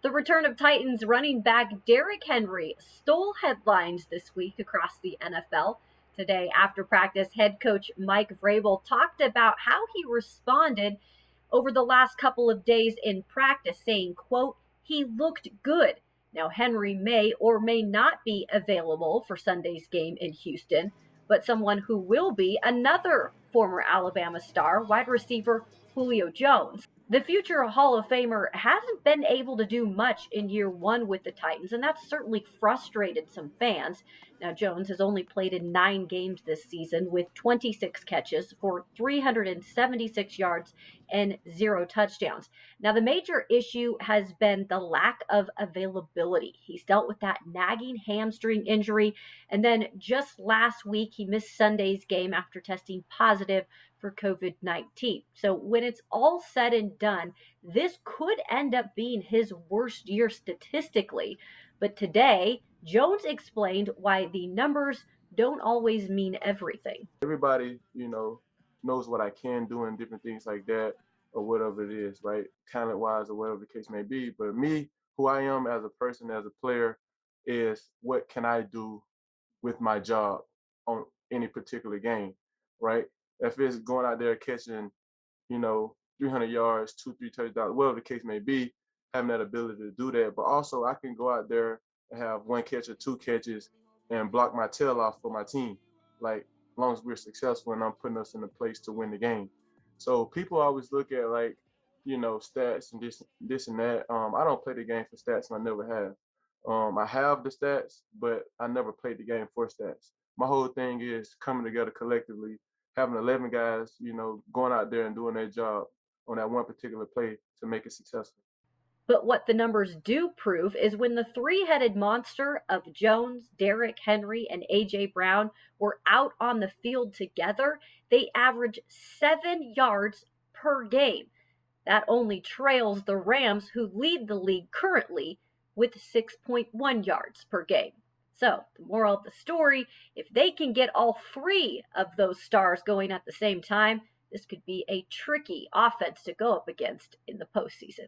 The return of Titans running back Derrick Henry stole headlines this week across the NFL. Today, after practice, head coach Mike Vrabel talked about how he responded over the last couple of days in practice, saying, quote, he looked good. Now, Henry may or may not be available for Sunday's game in Houston, but someone who will be another former Alabama star, wide receiver Julio Jones. The future Hall of Famer hasn't been able to do much in year one with the Titans, and that's certainly frustrated some fans. Now, Jones has only played in 9 games this season with 26 catches for 376 yards and 0 touchdowns. Now, the major issue has been the lack of availability. He's dealt with that nagging hamstring injury, and then just last week, he missed Sunday's game after testing positive for COVID-19. So, when it's all said and done, this could end up being his worst year statistically. But today, Jones explained why the numbers don't always mean everything. Everybody, knows what I can do and different things like that, or whatever it is, right? Talent wise, or whatever the case may be. But me, who I am as a person, as a player, is what can I do with my job on any particular game, right? If it's going out there catching, 300 yards, two, three touchdowns, whatever the case may be, having that ability to do that. But also, I can go out there and have one catch or two catches and block my tail off for my team. Like, as long as we're successful and I'm putting us in a place to win the game. So people always look at like, stats and this and that. I don't play the game for stats, and I never have. I have the stats, but I never played the game for stats. My whole thing is coming together collectively, having 11 guys, going out there and doing their job on that one particular play to make it successful. But what the numbers do prove is when the three-headed monster of Jones, Derrick Henry, and A.J. Brown were out on the field together, they average 7 yards per game. That only trails the Rams, who lead the league currently with 6.1 yards per game. So, the moral of the story, if they can get all three of those stars going at the same time, this could be a tricky offense to go up against in the postseason.